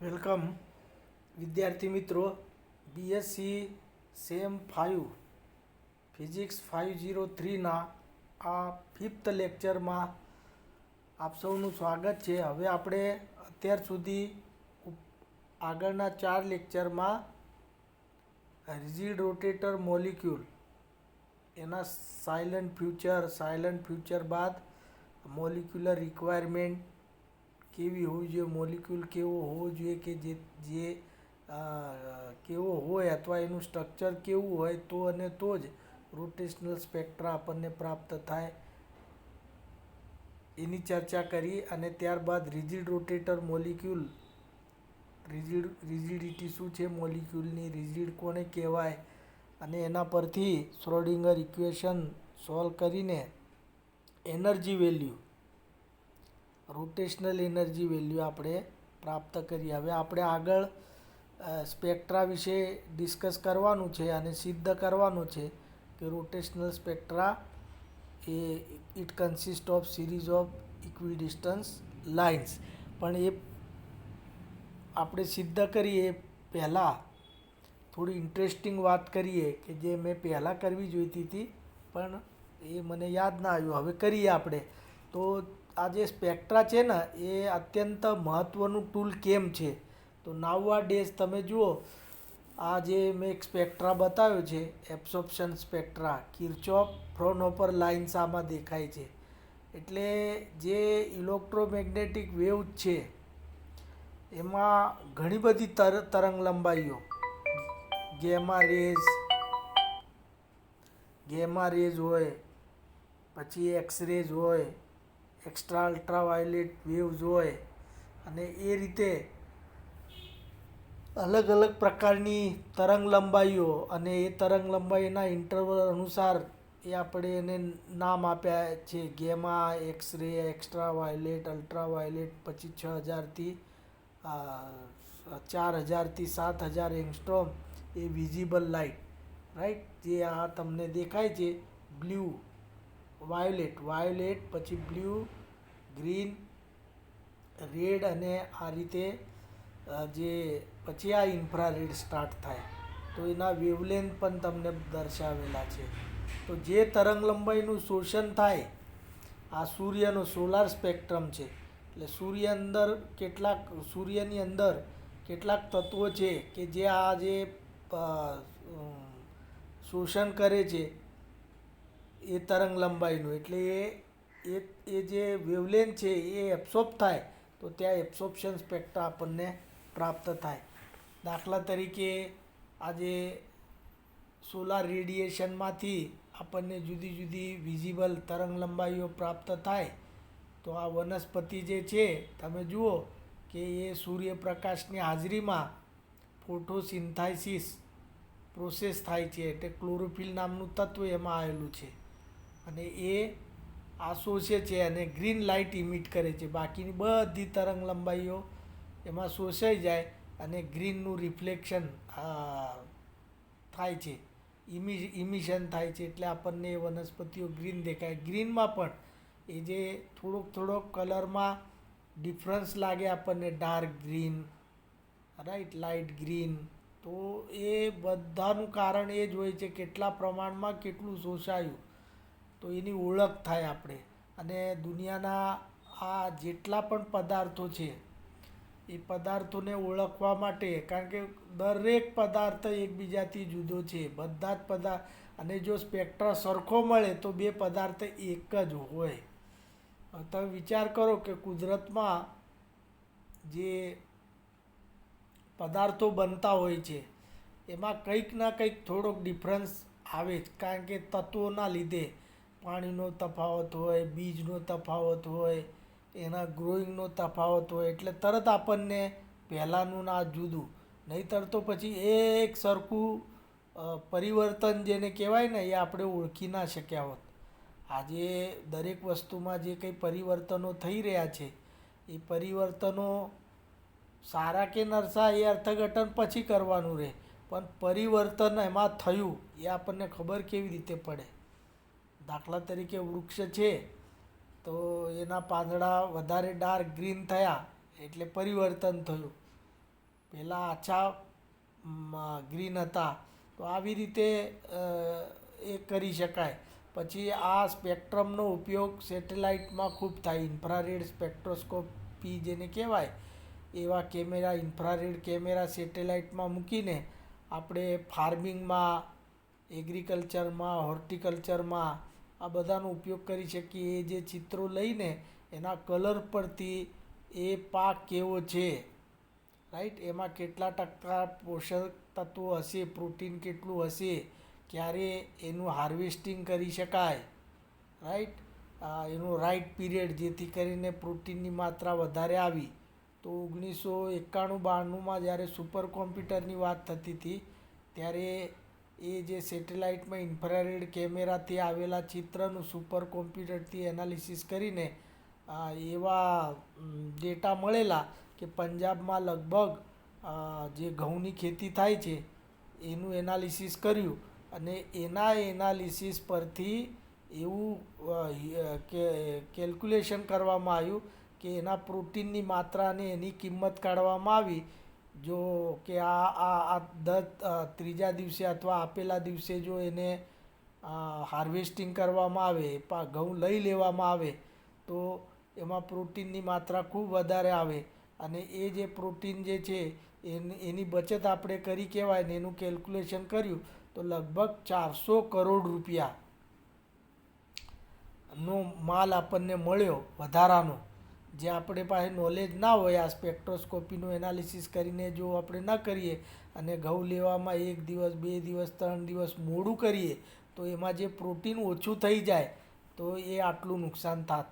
Welcome વિદ્યાર્થી મિત્રો. BSc same 5 physics 503ના આ 5th લેક્ચરમાં આપ સૌનું સ્વાગત છે. હવે આપણે અત્યાર સુધી આગળના 4 લેક્ચરમાં રિજિડ રોટેટર મોલિક્યુલ એના સાયલન્ટ ફ્યુચર બાદ મોલિક્યુલર રિક્વાયરમેન્ટ કેવી હોવી જોઈએ, મોલિક્યુલ કેવો હોવો જોઈએ કે જે કેવો હોય અથવા એનું સ્ટ્રક્ચર કેવું હોય તો અને તો જ રોટેશનલ સ્પેક્ટ્રા આપણને પ્રાપ્ત થાય એની ચર્ચા કરી. અને ત્યારબાદ રિજિડ રોટેટર મોલિક્યુલ, રિજિડિટી શું છે મોલિક્યુલની, રિજિડ કોને કહેવાય, અને એના પરથી શ્રોડિંગર ઇક્વેશન સોલ્વ કરીને energy value, rotational energy value આપણે પ્રાપ્ત કરી. હવે આપણે આગળ સ્પેક્ટ્રા વિશે ડિસ્કસ કરવાનું છે અને સિદ્ધ કરવાનું છે કે rotational spectra it consist of series of equidistance lines. પણ એ આપણે સિદ્ધ કરીએ પહેલાં થોડી ઇન્ટરેસ્ટિંગ વાત કરીએ કે જે મેં પહેલાં કરવી જોઈતી હતી પણ એ મને યાદ ના આવ્યું. હવે કરીએ આપણે. તો આ જે સ્પેક્ટ્રા છે ને એ અત્યંત મહત્ત્વનું ટૂલ કેમ છે? તો નાવા ડેઝ તમે જુઓ, આ જે મેં એક સ્પેક્ટ્રા બતાવ્યો છે એબ્સોર્પ્શન સ્પેક્ટ્રા, કિર્ચોફ ફ્રોનહોફર લાઇન્સ આમાં દેખાય છે. એટલે જે ઇલેક્ટ્રોમેગ્નેટિક વેવ છે એમાં ઘણી બધી તરંગ લંબાઈઓ, ગેમા રેઝ હોય, પછી એક્સરેઝ હોય, એક્સ્ટ્રા અલ્ટ્રાવાયોલેટ વેવ્સ હોય, અને એ રીતે અલગ અલગ પ્રકારની તરંગ લંબાઈઓ, અને એ તરંગ લંબાઈના ઇન્ટરવલ અનુસાર એ આપણે એને નામ આપ્યા છે. ગેમા, એક્સરે, એક્સ્ટ્રાવાયોલેટ, અલ્ટ્રાવાયોલેટ, પછી 6000થી 4000થી 7000 એંગસ્ટ્રોમ એ વિઝિબલ લાઇટ, રાઈટ, જે આ તમને દેખાય છે. બ્લુ, વાયોલેટ, પછી બ્લુ, ગ્રીન, રેડ, અને આ રીતે જે પછી આ ઇન્ફ્રારેડ સ્ટાર્ટ થાય. તો એના વેવલેન્થ પણ તમને દર્શાવેલા છે. તો જે તરંગ લંબાઈનું શોષણ થાય, આ સૂર્યનો સોલાર સ્પેક્ટ્રમ છે. એટલે સૂર્યની અંદર કેટલાક તત્વો છે કે જે આ જે શોષણ કરે છે એ તરંગ લંબાઈનું. એટલે એ જે વેવલેન્થ છે એ એબ્સોર્બ થાય તો ત્યાં એબ્સોર્પ્શન સ્પેક્ટ્રા આપણને પ્રાપ્ત થાય. દાખલા તરીકે આજે સોલાર રેડિયેશનમાંથી આપણને જુદી જુદી વિઝિબલ તરંગ લંબાઈઓ પ્રાપ્ત થાય. તો આ વનસ્પતિ જે છે તમે જુઓ કે એ સૂર્યપ્રકાશની હાજરીમાં ફોટોસિન્થેસિસ પ્રોસેસ થાય છે, એટલે ક્લોરોફિલ નામનું તત્વ એમાં આવેલું છે અને એ આ શોષે છે અને ગ્રીન લાઇટ ઇમિટ કરે છે. બાકીની બધી તરંગ લંબાઈઓ એમાં શોષાઈ જાય અને ગ્રીનનું રિફ્લેક્શન થાય છે, ઇમિશન થાય છે. એટલે આપણને એ વનસ્પતિઓ ગ્રીન દેખાય. ગ્રીનમાં પણ એ જે થોડોક કલરમાં ડિફરન્સ લાગે આપણને, dark green, right, light green, તો એ બધાનું કારણ એ જ હોય છે કેટલા પ્રમાણમાં કેટલું શોષાયું, તો એની ઓળખ થાય આપણે. અને દુનિયાના આ જેટલા પણ પદાર્થો છે એ પદાર્થોને ઓળખવા માટે, કારણ કે દરેક પદાર્થ એકબીજાથી જુદો છે, બધા જ પદાર્થ, અને જો સ્પેક્ટ્રા સરખો મળે તો બે પદાર્થ એક જ હોય. તમે વિચાર કરો કે કુદરતમાં જે પદાર્થો બનતા હોય છે એમાં કંઈક ના કંઈક થોડોક ડિફરન્સ આવે જ, કારણ કે તત્વોના લીધે પાણીનો તફાવત હોય, બીજનો તફાવત હોય, એના ગ્રોઈંગનો તફાવત હોય, એટલે તરત આપણને પહેલાંનું ના જુદું. નહીંતર તો પછી એક સરખું પરિવર્તન જેને કહેવાય ને એ આપણે ઓળખી ના શક્યા હોત. આજે દરેક વસ્તુમાં જે કંઈ પરિવર્તનો થઈ રહ્યા છે એ પરિવર્તનો સારા કે નરસા એ અર્થઘટન પછી કરવાનું રહે, પણ પરિવર્તન એમાં થયું એ આપણને ખબર કેવી રીતે પડે? દાખલા તરીકે વૃક્ષ છે તો એના પાંદડા વધારે ડાર્ક ગ્રીન થયા એટલે પરિવર્તન થયું. પહેલાં આછા ગ્રીન હતા. તો આવી રીતે એ કરી શકાય. પછી આ સ્પેક્ટ્રમનો ઉપયોગ સેટેલાઇટમાં ખૂબ થાય. ઇન્ફ્રારેડ સ્પેક્ટ્રોસ્કોપી જેને કહેવાય, એવા કેમેરા, ઇન્ફ્રારેડ કેમેરા સેટેલાઇટમાં મૂકીને આપણે ફાર્મિંગમાં, એગ્રીકલ્ચરમાં, હોર્ટિકલ્ચરમાં આ બધાનો ઉપયોગ કરી શકીએ. એ જે ચિત્રો લઈને એના કલર પરથી એ પાક કેવો છે, રાઈટ, એમાં કેટલા ટકા પોષક તત્વો હશે, પ્રોટીન કેટલું હશે, ક્યારે એનું હાર્વેસ્ટિંગ કરી શકાય, રાઈટ, એનું રાઈટ પીરિયડ, જેથી કરીને પ્રોટીનની માત્રા વધારે આવી. તો 1991-92માં જ્યારે સુપર કોમ્પ્યુટરની વાત થતી હતી ત્યારે એ જે સેટેલાઇટમાં ઇન્ફ્રારેડ કેમેરાથી આવેલા ચિત્રનું સુપર કોમ્પ્યુટરથી એનાલિસિસ કરીને એવા ડેટા મળેલા કે પંજાબમાં લગભગ જે ઘઉંની ખેતી થાય છે એનું એનાલિસિસ કર્યું અને એના એનાલિસિસ પરથી એવું કેલ્ક્યુલેશન કરવામાં આવ્યું કે એના પ્રોટીનની માત્રા અને એની કિંમત કાઢવામાં આવી. જો કે આ ત્રીજા દિવસે અથવા આપેલા દિવસે જો એને હાર્વેસ્ટિંગ કરવામાં આવે, ઘઉં લઈ લેવામાં આવે તો એમાં પ્રોટીનની માત્રા ખૂબ વધારે આવે અને એ જે પ્રોટીન જે છે એની બચત આપણે કરી કહેવાય ને એનું કેલ્ક્યુલેશન કર્યું તો લગભગ 400 કરોડ રૂપિયાનો માલ આપણને મળ્યો વધારાનો. જે આપણે પાસે નોલેજ ના હોય, આ સ્પેક્ટ્રોસ્કોપીનું એનાલિસિસ કરીને જો આપણે ન કરીએ અને ઘઉં લેવામાં 1 દિવસ, 2 દિવસ, 3 દિવસ મોડું કરીએ તો એમાં જે પ્રોટીન ઓછું થઈ જાય તો એ આટલું નુકસાન થાત.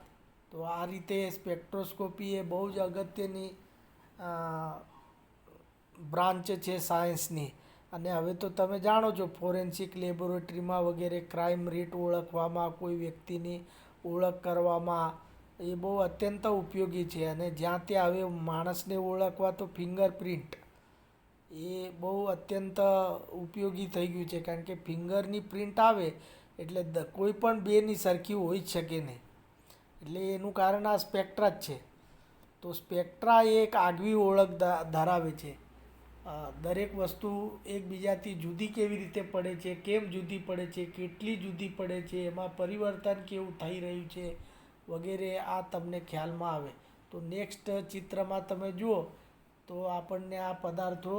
તો આ રીતે સ્પેક્ટ્રોસ્કોપી એ બહુ જ અગત્યની બ્રાન્ચ છે સાયન્સની. અને હવે તો તમે જાણો છો ફોરેન્સિક લેબોરેટરીમાં વગેરે ક્રાઇમ રેટ ઓળખવામાં, કોઈ વ્યક્તિની ઓળખ કરવામાં એ બહુ અત્યંત ઉપયોગી છે. અને જ્યાં ત્યાં હવે માણસને ઓળખવા તો ફિંગરપ્રિન્ટ એ બહુ અત્યંત ઉપયોગી થઈ ગયું છે, કારણ કે ફિંગરની પ્રિન્ટ આવે એટલે કોઈ પણ બેની સરખી હોઈ જ શકે નહીં. એટલે એનું કારણ આ સ્પેક્ટ્રા જ છે. તો સ્પેક્ટ્રા એ એક આગવી ઓળખ ધરાવે છે. દરેક વસ્તુ એકબીજાથી જુદી કેવી રીતે પડે છે, કેમ જુદી પડે છે, કેટલી જુદી પડે છે, એમાં પરિવર્તન કેવું થઈ રહ્યું છે વગેરે આ તમને ખ્યાલમાં આવે. તો નેક્સ્ટ ચિત્રમાં તમે જુઓ તો આપણને આ પદાર્થો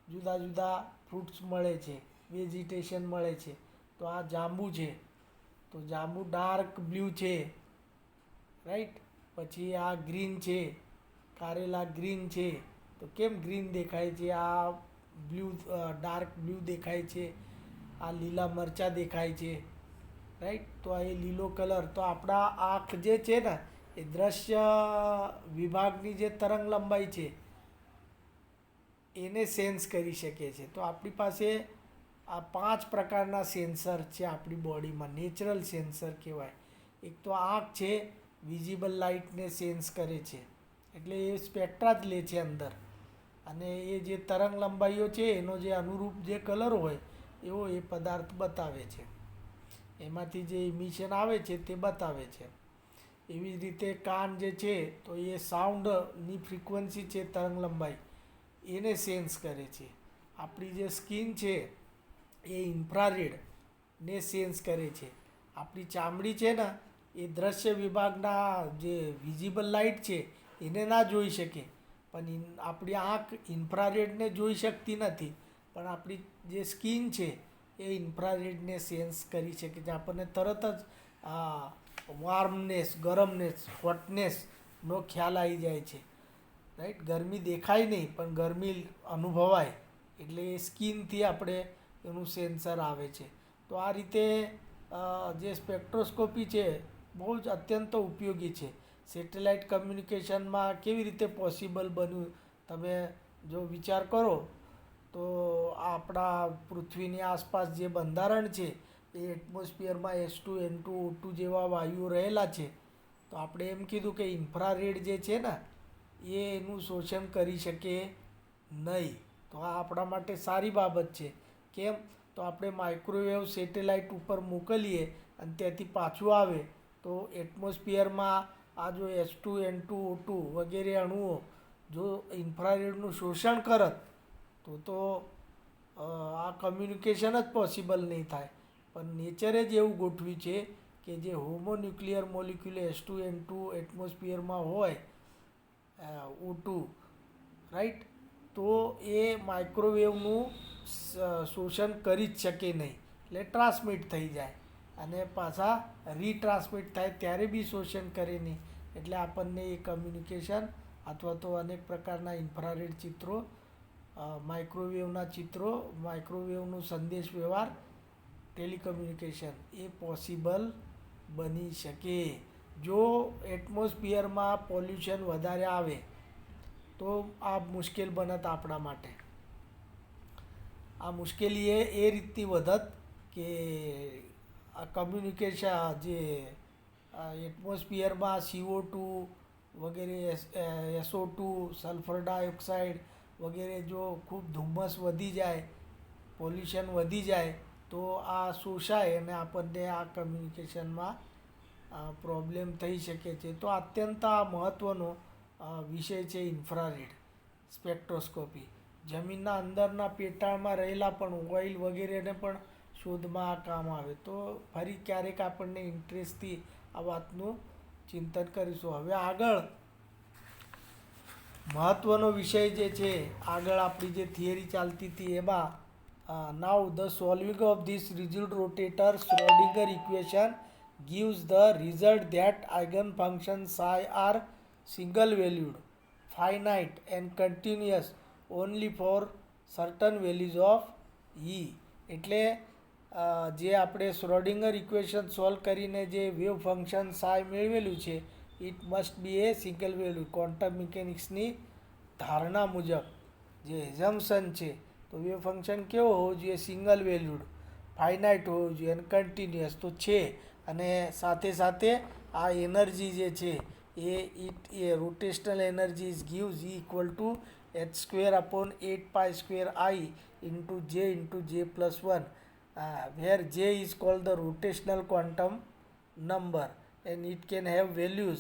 જુદા જુદા ફ્રૂટ્સ મળે છે, વેજીટેશન મળે છે. તો આ જાંબુ છે, તો જાંબુ ડાર્ક બ્લુ છે, રાઈટ. પછી આ ગ્રીન છે, કારેલા ગ્રીન છે. તો કેમ ગ્રીન દેખાય છે? આ બ્લુ, ડાર્ક બ્લુ દેખાય છે. આ લીલા મરચાં દેખાય છે, રાઈટ. તો આ એ લીલો કલર. તો આપણા આંખ જે છે ને એ દ્રશ્ય વિભાગની જે તરંગ લંબાઈ છે એને સેન્સ કરી શકે છે. તો આપણી પાસે આ 5 પ્રકારના સેન્સર છે આપણી બોડીમાં, નેચરલ સેન્સર કહેવાય. એક તો આંખ છે, વિઝિબલ લાઇટને સેન્સ કરે છે, એટલે એ સ્પેક્ટ્રા જ લે છે અંદર. અને એ જે તરંગ લંબાઈઓ છે એનો જે અનુરૂપ જે કલર હોય એવો એ પદાર્થ બતાવે છે, એમાંથી જે ઇમિશન આવે છે તે બતાવે છે. એવી જ રીતે કાન જે છે તો એ સાઉન્ડની ફ્રીક્વન્સી છે, તરંગ લંબાઈ એને સેન્સ કરે છે. આપણી જે સ્કિન છે એ ઇન્ફ્રારેડને સેન્સ કરે છે. આપણી ચામડી છે ને એ દ્રશ્ય વિભાગના જે વિઝિબલ લાઇટ છે એને ના જોઈ શકે, પણ આપણી આંખ ઇન્ફ્રારેડને જોઈ શકતી નથી, પણ આપણી જે સ્કિન છે એ ઇન્ફ્રારેડને સેન્સ કરી શકે છે. આપણને તરત જ વોર્મનેસ, ગરમનેસ, હોટનેસનો ખ્યાલ આવી જાય છે, રાઈટ. ગરમી દેખાય નહીં પણ ગરમી અનુભવાય, એટલે એ સ્કિનથી આપણે એનું સેન્સર આવે છે. તો આ રીતે જે સ્પેક્ટ્રોસ્કોપી છે બહુ જ અત્યંત ઉપયોગી છે. સેટેલાઇટ કમ્યુનિકેશનમાં કેવી રીતે પોસિબલ બન્યું તમે જો વિચાર કરો તો આપણા પૃથ્વીની આસપાસ જે બંધારણ છે એ એટમોસ્ફિયરમાં H2N2O2 જેવા વાયુઓ રહેલા છે. તો આપણે એમ કીધું કે ઇન્ફ્રારેડ જે છે ને એ એનું શોષણ કરી શકે નહીં. તો આ આપણા માટે સારી બાબત છે. કેમ? તો આપણે માઇક્રોવેવ સેટેલાઇટ ઉપર મોકલીએ અને ત્યાંથી પાછું આવે તો એટમોસ્ફિયરમાં આ જો H2N2O2 વગેરે અણુઓ જો ઇન્ફ્રારેડનું શોષણ કરત તો આ કમ્યુનિકેશન જ પોસિબલ નહીં થાય. પણ નેચરે જ એવું ગોઠવ્યું છે કે જે હોમોન્યુક્લિયર મોલિક્યુલ H2N2 એટમોસ્ફિયરમાં હોય O2 રાઈટ, તો એ માઇક્રોવેવનું શોષણ કરી જ શકે નહીં, એટલે ટ્રાન્સમિટ થઈ જાય અને પાછા રીટ્રાન્સમિટ થાય ત્યારે બી શોષણ કરે નહીં. એટલે આપણને એ કમ્યુનિકેશન અથવા તો અનેક પ્રકારના ઇન્ફ્રારેડ ચિત્રો, માઇક્રોવેવના ચિત્રો, માઇક્રોવેવનું સંદેશ વ્યવહાર, ટેલિકમ્યુનિકેશન એ પોસિબલ બની શકે. જો એટમોસ્ફિયરમાં પોલ્યુશન વધારે આવે તો આ મુશ્કેલ બનત આપણા માટે. આ મુશ્કેલી એ રીતથી વધત કે આ કમ્યુનિકેશન જે એટમોસ્ફિયરમાં CO2 વગેરે, SO2, સલ્ફર ડાયોક્સાઇડ વગેરે જો ખૂબ ધુમ્મસ વધી જાય, પોલ્યુશન વધી જાય તો આ શોષાય અને આપણને આ કમ્યુનિકેશનમાં પ્રોબ્લેમ થઈ શકે છે. તો અત્યંત આ મહત્ત્વનો વિષય છે ઇન્ફ્રારેડ સ્પેક્ટ્રોસ્કોપી. જમીનના અંદરના પેટાળમાં રહેલા પણ ઓઇલ વગેરેને પણ શોધમાં આ કામ આવે. તો ફરી ક્યારેક આપણને ઇન્ટરેસ્ટથી આ વાતનું ચિંતન કરીશું. હવે આગળ મહત્ત્વનો વિષય જે છે, આગળ આપણી જે થિયરી ચાલતી હતી એમાં now the solving of this rigid rotator Schrodinger equation gives the result that eigen functions psi are single valued, finite and continuous only for certain values of E. એટલે જે આપણે શ્રોડિંગર ઇક્વેશન સોલ્વ કરીને જે wave function સાય મેળવેલું છે, it must be A single value. Quantum મિકેનિક્સની ધારણા મુજબ જે એઝમ્પશન છે, તો વેવ ફંક્શન કેવો હોવો જોઈએ? સિંગલ વેલ્યુડ, ફાઇનાઇટ હોવો જોઈએ અને કન્ટિન્યુઅસ તો છે. અને સાથે સાથે આ એનર્જી જે છે એ rotational energy is gives E equal to h²/8π² into J+1, where J is called the rotational quantum number and it can have values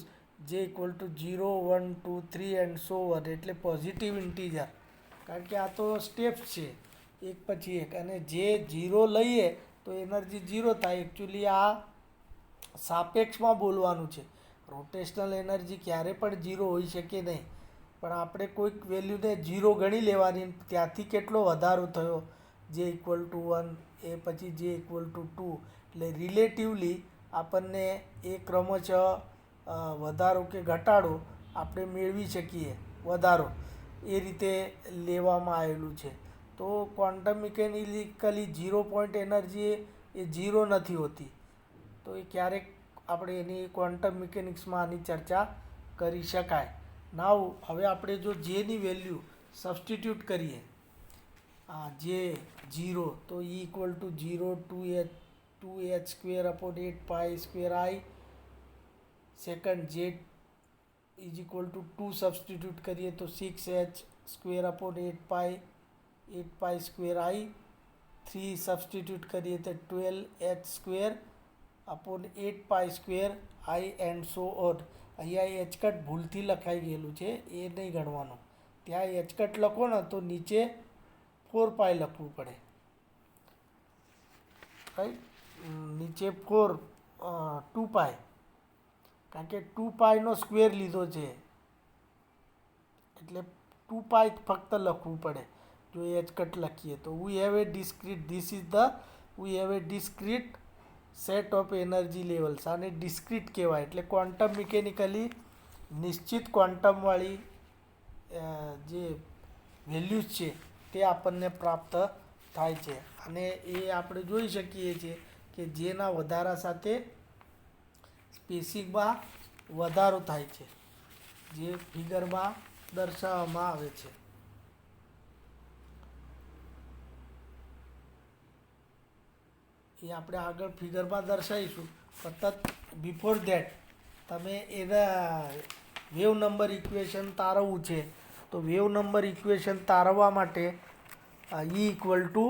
J equal to 0, 1, 2, 3 and so on. એટલે પોઝિટિવ ઇન્ટીજર, કારણ કે આ તો steps છે એક પછી એક, અને જે 0 લઈએ તો એનર્જી 0 થાય. એકચ્યુઅલી આ સાપેક્ષમાં બોલવાનું છે. રોટેશનલ એનર્જી ક્યારે પણ 0 હોઈ શકે નહીં, પણ આપણે કોઈક વેલ્યુને 0 ગણી લેવાની, ત્યાંથી કેટલો વધારો થયો J ઇક્વલ ટુ 1, એ પછી J ઇક્વલ ટુ 2, એટલે રિલેટિવલી આપણને એ ક્રમશઃ વધારો કે ઘટાડો આપણે મેળવી શકીએ, વધારો એ રીતે લેવામાં આવેલું છે. તો ક્વોન્ટમ મિકેનિકલી 0 પોઈન્ટ એનર્જી એ 0 નથી હોતી. તો એ ક્યારેક આપણે એની ક્વોન્ટમ મિકેનિક્સમાં આની ચર્ચા કરી શકાય. નાવ હવે આપણે જો જેની વેલ્યુ સબસ્ટિટ્યૂટ કરીએ, જે 0, તો E equal two 0, 2h²/8π²I. Second J is equal two 2 substitute કરીએ તો 6h²/8π²I. 3 સબસ્ટિટ્યૂટ કરીએ તો 12h²/8π²I એન્ડ સો ઓન. અહીંયા એચકટ ભૂલથી લખાઈ ગયેલું છે, એ નહીં ગણવાનું. ત્યાં એચકટ લખો ને તો નીચે 4π લખવું પડે, રાઈટ? નીચે 2π, કારણ કે 2πનો સ્ક્વેર લીધો છે એટલે 2π ફક્ત લખવું પડે જો એચકટ લખીએ તો. We have a discrete set of energy levels. આને ડિસ્ક્રીટ કહેવાય, એટલે ક્વોન્ટમ મિકેનિકલી નિશ્ચિત ક્વોન્ટમવાળી જે વેલ્યુઝ છે તે આપણને પ્રાપ્ત થાય છે. અને એ આપણે જોઈ શકીએ છીએ કે જેના વધારા સાથે સ્પેસિંગમાં વધારો થાય છે, જે ફિગરમાં દર્શાવવામાં આવે છે. એ આપણે આગળ ફિગરમાં દર્શાવીશું. પણ બિફોર ધેટ તમે એના વેવ નંબર ઇક્વેશન તારવવું છે. તો વેવ નંબર ઇક્વેશન તારવવા માટે E equal to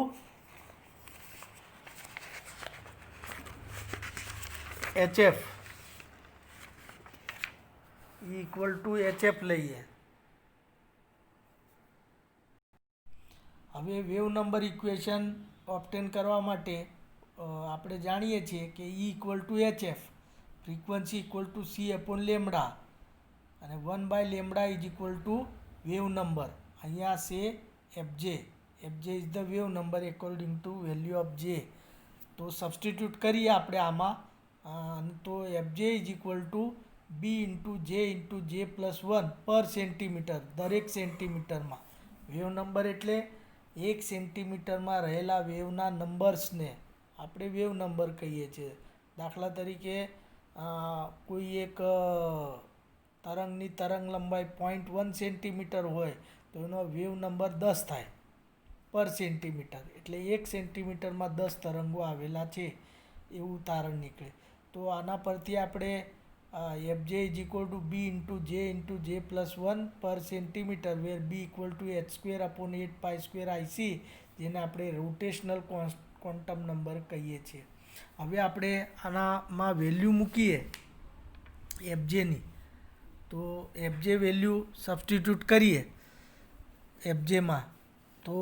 HF, E equal to HF લઈએ. હવે વેવ નંબર ઇક્વેશન ઓબ્ટેન કરવા માટે આપણે જાણીએ છીએ કે E equal to HF, frequency equal to C upon lambda, અને 1 by lambda is equal to wave number. અહીંયા છે F J. F J is the wave number according to value of J. તો સબસ્ટિટ્યૂટ કરીએ આપણે આમાં, તો F J is equal to B into J plus 1 per centimetre, દરેક સેન્ટીમીટરમાં. Wave number એટલે 1 સેન્ટીમીટરમાં રહેલા વેવના નંબર્સને આપણે વેવ નંબર કહીએ છીએ. દાખલા તરીકે કોઈ એક તરંગની તરંગ લંબાઈ 0.1 સેન્ટીમીટર હોય તો એનો વેવ નંબર 10 થાય પર સેન્ટીમીટર. એટલે 1 સેન્ટીમીટરમાં 10 તરંગો આવેલા છે એવું તારણ નીકળે. તો આના પરથી આપણે F J is equal to B into J plus 1 per centimetre, where B equal to H square upon 8 pi square I C, જેને આપણે રોટેશનલ ક્વોન્ટમ નંબર કહીએ છીએ. હવે આપણે આનામાં વેલ્યુ મૂકીએ એફજેની, તો એફજે વેલ્યુ સબસ્ટિટ્યૂટ કરીએ એફજેમાં, તો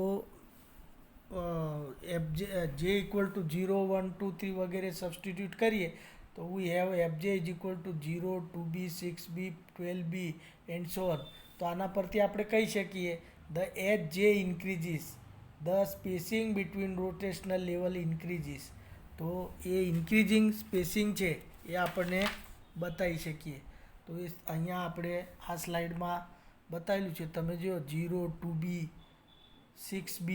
જે ઇક્વલ ટુ 0 1 2 3 વગેરે સબસ્ટિટ્યૂટ કરીએ તો we have FJ is equal two 0 2b 6b 12b and so on. તો આના પરથી આપણે કહી શકીએ ધ એચ જે ઇન્ક્રીઝીસ, the spacing between rotational level ઇન્ક્રીઝીસ. તો એ ઇન્ક્રીઝિંગ સ્પેસિંગ છે એ આપણને બતાવી શકીએ. તો એ અહીંયા આપણે આ સ્લાઇડમાં બતાવેલું છે, તમે જો 0 2b 6b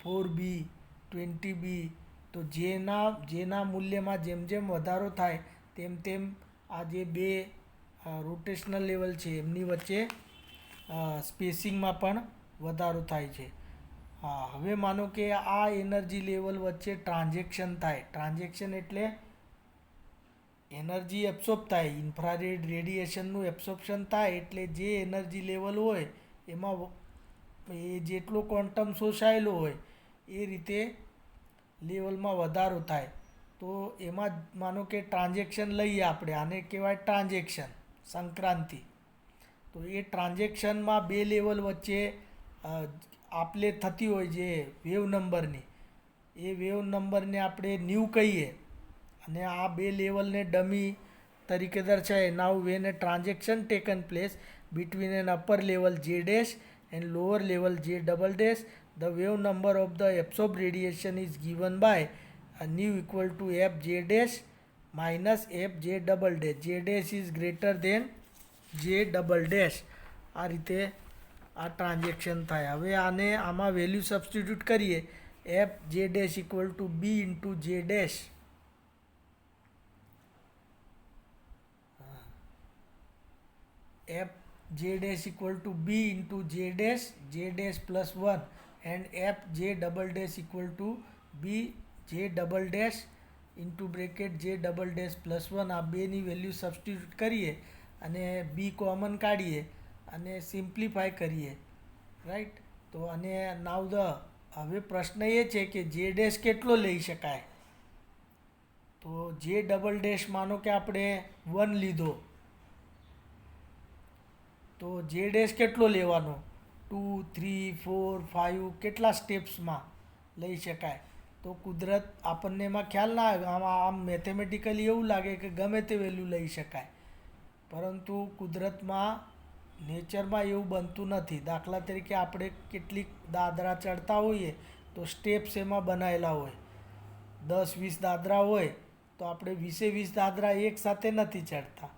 4b 20b. તો જેના મૂલ્યમાં જેમ જેમ વધારો થાય તેમ તેમ આ જે બે રોટેશનલ લેવલ છે એમની વચ્ચે સ્પેસિંગમાં પણ વધારો થાય છે. હવે માનો કે આ એનર્જી લેવલ વચ્ચે ટ્રાન્ઝેક્શન થાય. ટ્રાન્ઝેક્શન એટલે એનર્જી એબ્સોર્બ થાય, ઇન્ફ્રારેડ રેડિયેશનનું એબ્સોર્પ્શન થાય, એટલે જે એનર્જી લેવલ હોય એમાં એ જેટલો ક્વોન્ટમ શોષાયેલો હોય એ રીતે લેવલમાં વધારો થાય. તો એમાં માનો કે ટ્રાન્ઝેક્શન લઈએ આપણે, આને કહેવાય ટ્રાન્ઝેક્શન, સંક્રાંતિ. તો એ ટ્રાન્ઝેક્શનમાં બે લેવલ વચ્ચે આપલે થતી હોય જે વેવ નંબરની, એ વેવ નંબરને આપણે ન્યૂ કહીએ, અને આ બે લેવલને ડમી તરીકે દર્શાવે. Now when a transaction taken place between an upper level J dash and lower level J double dash, the wave number of the absorbed radiation is given by nu equal to f J dash minus f J double dash. J dash is greater than J double dash. આ રીતે આ transaction થાય. હવે આને આમાં value substitute કરીએ, F J dash equal to B into J dash, F J dash equal to B into J dash plus 1 and F J double dash equal to B J double dash into bracket J double dash plus 1. આ બેની value substitute કરીએ અને બી common કાઢીએ અને simplify કરીએ, right. તો અને નાવ હવે પ્રશ્ન એ છે કે જે ડેશ કેટલો લઈ શકાય. તો જે ડબલ ડેશ માનો કે આપણે 1 લીધો, તો જે ડેશ કેટલો લેવાનો, 2 3 4 5 કેટલા સ્ટેપ્સમાં લઈ શકાય. તો કુદરત આપણને એમાં ખ્યાલ ના આવે, આમ મેથેમેટિકલી એવું લાગે કે ગમે તે વેલ્યુ લઈ શકાય, પરંતુ કુદરતમાં નેચરમાં એવું બનતું નથી. દાખલા તરીકે આપણે કેટલીક દાદરા ચડતા હોઈએ તો સ્ટેપ્સ એમાં બનાવેલા હોય, 10-20 દાદરા હોય તો આપણે 20-20 દાદરા એકસાથે નથી ચડતા.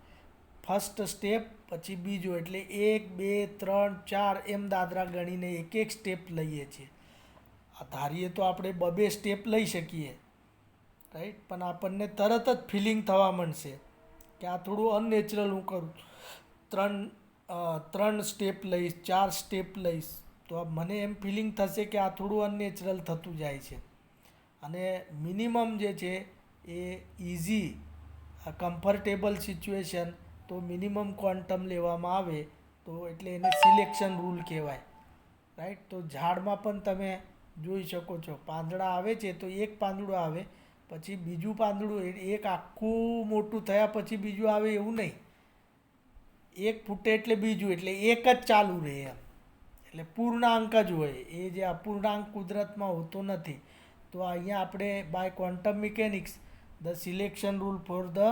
ફર્સ્ટ સ્ટેપ પછી બીજો, એટલે 1 2 3 4 એમ દાદરા ગણીને એક એક સ્ટેપ લઈએ છીએ. ધારીએ તો આપણે 2 સ્ટેપ લઈ શકીએ, રાઈટ. પણ આપણને તરત જ ફિલિંગ થવા માંડશે કે આ થોડું અનનેચરલ હું કરું, 3 સ્ટેપ લઈશ, 4 સ્ટેપ લઈશ, તો મને એમ ફિલિંગ થશે કે આ થોડું અનનેચરલ થતું જાય છે. અને મિનિમમ જે છે એ ઇઝી કમ્ફર્ટેબલ સિચ્યુએશન, તો મિનિમમ ક્વોન્ટમ લેવામાં આવે તો એટલે એને સિલેક્શન રૂલ કહેવાય, રાઈટ. તો ઝાડમાં પણ તમે જોઈ શકો છો, પાંદડા આવે છે તો એક પાંદડું આવે પછી બીજું પાંદડું, એક આખું મોટું થયા પછી બીજું આવે એવું નહીં, એક ફૂટે એટલે બીજું, એટલે એક જ ચાલુ રહે એમ, એટલે પૂર્ણાંક જ હોય, એ જે અપૂર્ણાંક કુદરતમાં હોતો નથી. તો અહીંયા આપણે by quantum mechanics the selection rule for the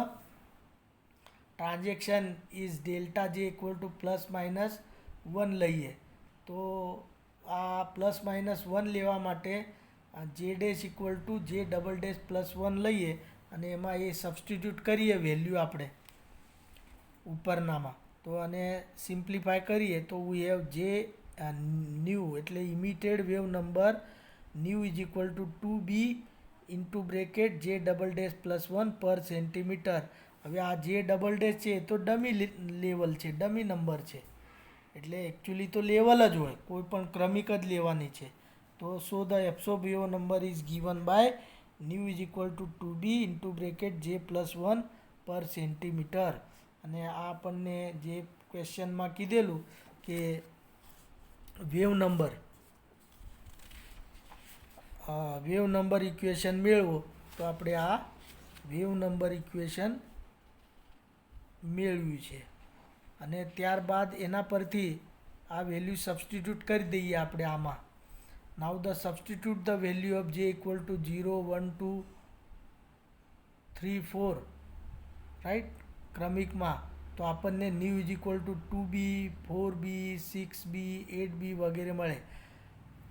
transaction is delta J equal to plus minus 1 લઈએ. તો આ પ્લસ માઇનસ 1 લેવા માટે જે ડેશ ઇક્વલ ટુ જે ડબલ ડેશ પ્લસ 1 લઈએ અને એમાં એ સબસ્ટિટ્યૂટ કરીએ વેલ્યુ આપણે ઉપરનામાં. તો આને સિમ્પ્લિફાય કરીએ તો વી હેવ જે ન્યૂ એટલે emitted wave number nu is equal to 2b into bracket J double dash plus 1 per centimetre. હવે આ જે ડબલ ડેશ છે એ તો ડમી લેવલ છે, ડમી નંબર છે, એટલે એકચ્યુઅલી તો લેવલ જ હોય, કોઈ પણ ક્રમિક જ લેવાની છે. તો so the absorb wave number is given by nu is equal to 2b into bracket J plus 1 per centimetre. અને આ આપણને જે ક્વેશ્ચનમાં કીધેલું કે વેવ નંબર ઇક્વેશન મેળવો, તો આપણે આ વેવ નંબર ઇક્વેશન મેળવ્યું છે. અને ત્યારબાદ એના પરથી આ વેલ્યુ સબસ્ટિટ્યૂટ કરી દઈએ આપણે આમાં. નાઉ the substitute the value of જે ઇક્વલ ટુ 0 1 2 3 4 રાઈટ ક્રમિકમાં, તો આપણને new is equal to 2b 4b 6b 8b વગેરે મળે.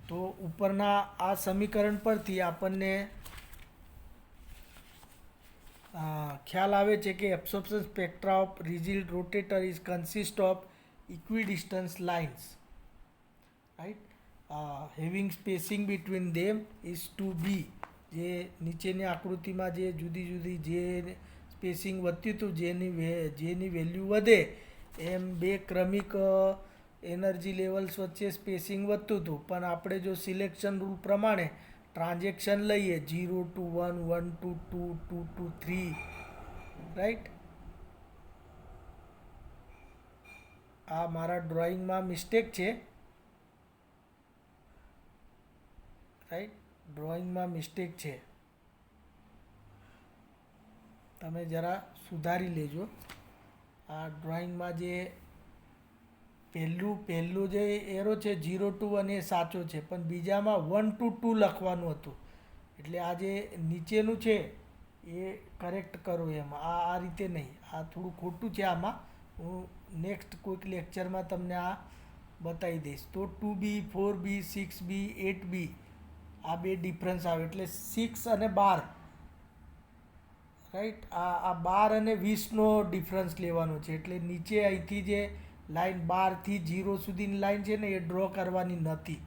તો ઉપરના આ સમીકરણ પરથી આપણને ખ્યાલ આવે છે કે absorption spectra of rigid rotator is consist of equidistance lines, right, having spacing between them is 2b. જે નીચેની આકૃતિમાં જે જુદી જુદી જે સ્પેસિંગ વધ્યું હતું, જેની વેલ્યુ વધે એમ બે ક્રમિક એનર્જી લેવલ્સ વચ્ચે સ્પેસિંગ વધતું હતું. પણ આપણે જો સિલેક્શન રૂલ પ્રમાણે ટ્રાન્ઝેક્શન લઈએ 0 to 1 1 to 2 2 to 3, રાઈટ. આ મારા ડ્રોઈંગમાં મિસ્ટેક છે, રાઈટ, ડ્રોઈંગમાં મિસ્ટેક છે, તમે જરા સુધારી લેજો. આ ડ્રોઈંગમાં જે પહેલું જે એરો છે 0 to 1 એ સાચો છે, પણ બીજામાં 1 to 2 લખવાનું હતું. એટલે આ જે નીચેનું છે એ કરેક્ટ કરો એમ, આ રીતે નહીં, આ થોડું ખોટું છે. આમાં હું નેક્સ્ટ કોઈક લેક્ચરમાં તમને આ બતાવી દઈશ. તો 2b 4b 6b 8b આ બે ડિફરન્સ આવે, એટલે 6 અને 12, રાઈટ, આ 12 અને 20નો ડિફરન્સ લેવાનો છે. એટલે નીચે અહીંથી જે લાઈન 12 થી 0 સુધીની લાઈન છે ને એ ડ્રો કરવાની નથી,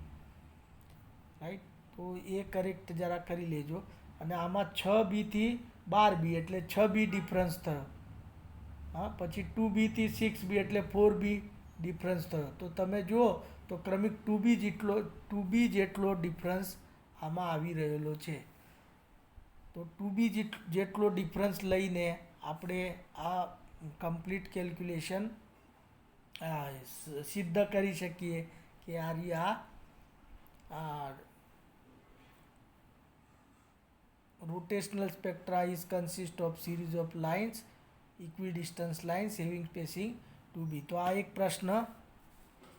રાઈટ. તો એ કરેક્ટ જરા કરી લેજો. અને આમાં 6b થી 12b એટલે 6b ડિફરન્સ થયો. હા, પછી 2b થી 6b એટલે 4b ડિફરન્સ થયો. તો તમે જુઓ તો ક્રમિક 2b જેટલો ડિફરન્સ આમાં આવી રહેલો છે. તો 2b જેટલો ડિફરન્સ લઈને આપણે આ કમ્પ્લીટ કેલ્ક્યુલેશન સિદ્ધ કરી શકીએ કે આ rotational spectra is consist of series of lines, equidistance lines having spacing 2b. તો આ એક પ્રશ્ન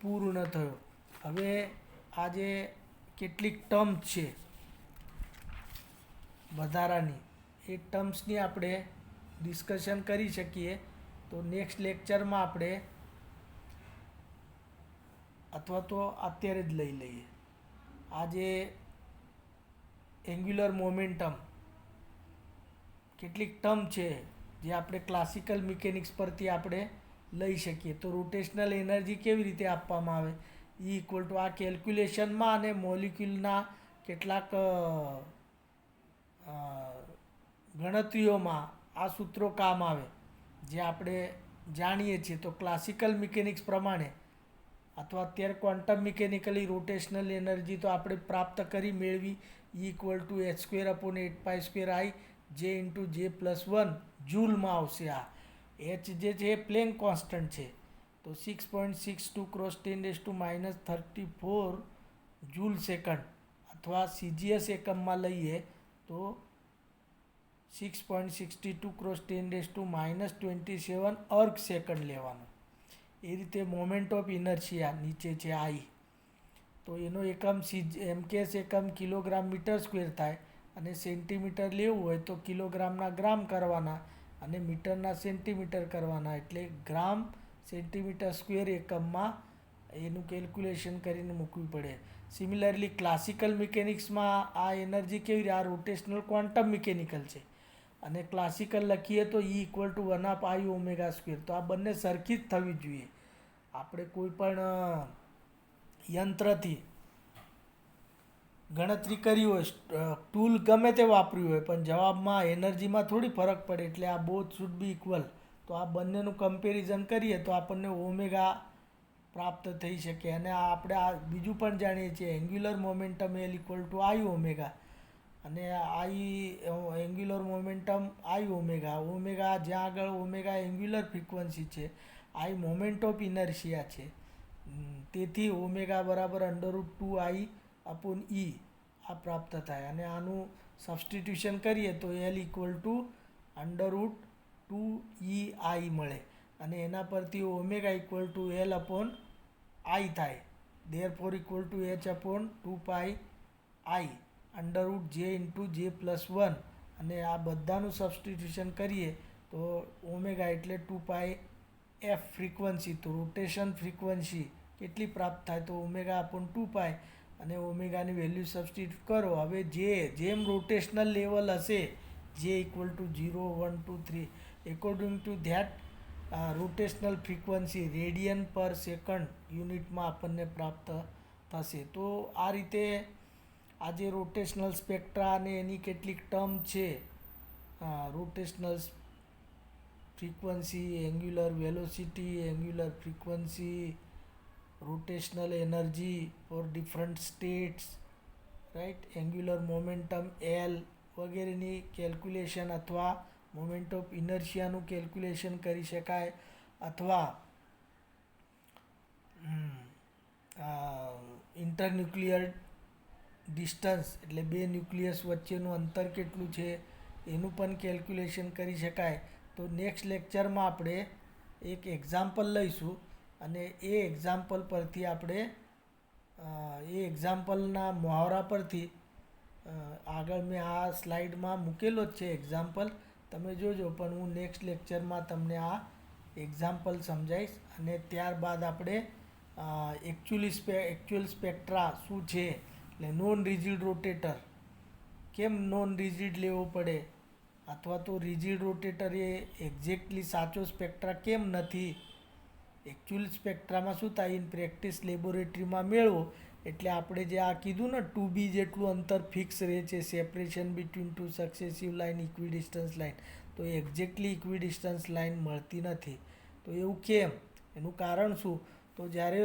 પૂર્ણ થયો. હવે આ જે કેટલીક ટર્મ્સ છે વધારાની, એ ટર્મ્સની આપણે ડિસ્કશન કરી શકીએ. તો નેક્સ્ટ લેક્ચરમાં આપણે અથવા તો અત્યારે જ લઈ લઈએ. આ જે એન્ગ્યુલર મોમેન્ટમ કેટલીક ટર્મ છે જે આપણે ક્લાસિકલ મિકેનિક્સ પરથી આપણે લઈ શકીએ. તો રોટેશનલ એનર્જી કેવી રીતે આપવામાં આવે, ઈ ઇક્વલ ટુ આ કેલ્ક્યુલેશનમાં અને મોલિક્યુલના કેટલાક ગણતરીઓમાં આ સૂત્રો કામ આવે જે આપણે જાણીએ છીએ. તો ક્લાસિકલ મિકેનિક્સ પ્રમાણે અથવા અત્યારે ક્વોન્ટમ મિકેનિકલી રોટેશનલ એનર્જી તો આપણે પ્રાપ્ત કરી મેળવી, ઇક્વલ ટુ h²/8π²i જે ઇન્ટુ જે પ્લસ 1 જૂલમાં આવશે. આ એચ જે છે એ પ્લેન્ક કોન્સ્ટન્ટ છે. તો 6.62 × 10⁻34 જૂલ સેકન્ડ, અથવા સીજીએસ એકમમાં લઈએ તો 6.62 × 10⁻27 અર્ગ સેકન્ડ લેવાનું. એ રીતે મોમેન્ટ ઓફ ઇનર્શિયા નીચે છે આઈ. તો એનો એકમ એમકેએસ એકમ કિલોગ્રામ મીટર સ્ક્વેર થાય, અને સેન્ટીમીટર લેવું હોય તો કિલોગ્રામના ગ્રામ કરવાના અને મીટરના સેન્ટીમીટર કરવાના, એટલે ગ્રામ સેન્ટીમીટર સ્ક્વેર એકમમાં એનું કેલ્ક્યુલેશન કરીને મૂકવી પડે. સિમિલરલી ક્લાસિકલ મિકેનિક્સમાં આ એનર્જી કેવી આ રોટેશનલ ક્વોન્ટમ મિકેનિકલ છે, અને ક્લાસિકલ લખીએ તો E = 1/i ઓમેગા સ્ક્વેર. તો આ બંને સરખી જ થવી જોઈએ. આપણે કોઈ પણ યંત્રથી ગણતરી કરી હોય, ટૂલ ગમે તે વાપર્યું હોય, પણ જવાબમાં એનર્જીમાં થોડી ફરક પડે, એટલે આ બોથ શુડ બી ઇક્વલ. તો આ બંનેનું કમ્પેરિઝન કરીએ તો આપણને ઓમેગા પ્રાપ્ત થઈ શકે. અને આપણે આ બીજું પણ જાણીએ છીએ, angular momentum L = I omega, અને angular momentum I omega. Omega જ્યાં આગળ ઓમેગા એન્ગ્યુલર ફ્રીક્વન્સી છે, I મોમેન્ટ ઓફ ઇનર્શિયા છે, તેથી ઓમેગા બરાબર √2I/E આ પ્રાપ્ત થાય. અને આનું સબસ્ટિટ્યુશન કરીએ તો L = √2EI મળે, અને એના પરથી ઓમેગા =L/I થાય. therefore =H/2πi √j/j+1, અને આ બધાનું સબસ્ટિટ્યુશન કરીએ તો ઓમેગા એટલે 2πf ફ્રીક્વન્સી. તો રોટેશન ફ્રીક્વન્સી કેટલી પ્રાપ્ત થાય તો ω/2π, અને ઓમેગાની વેલ્યુ સબસ્ટિટ્યુટ કરો. હવે જેમ રોટેશનલ લેવલ હશે, J = 0, 1, 2, 3, according to that rotational frequency radian પર સેકન્ડ યુનિટમાં આપણને પ્રાપ્ત થશે. તો આ રીતે આ જે રોટેશનલ સ્પેક્ટ્રા અને એની કેટલીક ટર્મ છે, rotational frequency, angular velocity, angular frequency, rotational energy for different states, right, angular momentum L વગેરેની કેલ્ક્યુલેશન, અથવા મોમેન્ટ ઓફ ઇનર્શિયાનું કેલ્ક્યુલેશન કરી શકાય, અથવા ઇન્ટરન્યુક્લિયર ડિસ્ટન્સ એટલે બે ન્યુક્લિયસ વચ્ચેનું અંતર કેટલું છે એનું પણ કેલ્ક્યુલેશન કરી શકાય. તો નેક્સ્ટ લેક્ચરમાં આપણે એક એક્ઝામ્પલ લઈશું, અને એ એક્ઝામ્પલ પરથી આપણે એ એક્ઝામ્પલના મુહાવરા પરથી આગળ મેં આ સ્લાઇડમાં મૂકેલો જ છે એક્ઝામ્પલ, તમે જોજો, પણ હું નેક્સ્ટ લેક્ચરમાં તમને આ એક્ઝામ્પલ સમજાવીશ. અને ત્યારબાદ આપણે એકચ્યુઅલ સ્પેક્ટ્રા શું છે, એટલે નોન રિજિડ રોટેટર કેમ નોન રિજિડ લેવો પડે, અથવા તો રિજિડ રોટેટર એ એક્ઝેક્ટલી સાચો સ્પેક્ટ્રા કેમ નથી. એકચ્યુઅલ સ્પેક્ટ્રામાં શું થાય, ઇન પ્રેક્ટિસ લેબોરેટરીમાં મેળવો એટલે આપણે જે આ કીધું ને 2b જેટલું અંતર ફિક્સ રહે છે, separation between two successive line, equidistance line, તો એક્ઝેક્ટલી ઇક્વિડિસ્ટન્સ લાઇન મળતી નથી. તો એવું કેમ, એનું કારણ શું, તો જ્યારે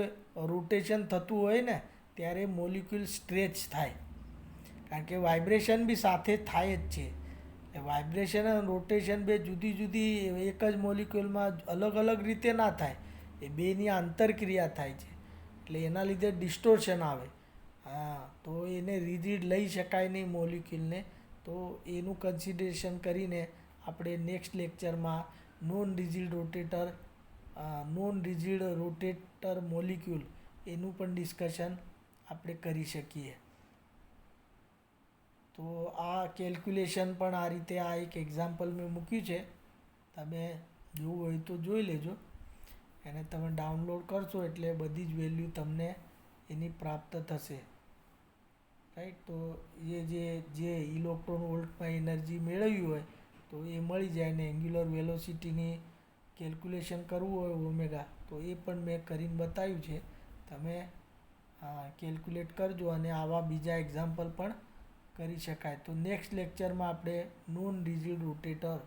રોટેશન થતું હોય ને ત્યારે મોલિક્યુલ સ્ટ્રેચ થાય, કારણ કે વાઇબ્રેશન બી સાથે થાય જ છે. વાઇબ્રેશન અને રોટેશન બે જુદી જુદી એક જ મોલિક્યુલમાં અલગ અલગ રીતે ના થાય, એ બેની આંતરક્રિયા થાય છે, એટલે એના લીધે ડિસ્ટોર્શન આવે. તો એને રિજિડ લઈ શકાય નહીં મોલિક્યુલને. તો એનું કન્સિડરેશન કરીને આપણે નેક્સ્ટ લેક્ચરમાં નોન રિજિડ રોટેટર મોલિક્યુલ એનું પણ ડિસ્કશન આપણે કરી શકીએ. તો આ કેલ્ક્યુલેશન પણ આ રીતે, આ એક એક્ઝામ્પલ મેં મૂક્યું છે, તમે જોવું હોય તો જોઈ લેજો. એને તમે ડાઉનલોડ કરશો એટલે બધી જ વેલ્યુ તમને એની પ્રાપ્ત થશે, રાઈટ. તો એ જે ઇલેક્ટ્રોન વોલ્ટમાં એનર્જી મેળવવી હોય તો એ મળી જાય, ને એન્ગ્યુલર વેલોસિટીની કેલ્ક્યુલેશન કરવું હોય ઓમેગા, તો એ પણ મેં કરીને બતાવ્યું છે. તમે કેલ્ક્યુલેટ કરજો, અને આવા બીજા એક્ઝામ્પલ પણ કરી શકાય. તો નેક્સ્ટ લેક્ચરમાં આપણે નોન રિજિડ રોટેટર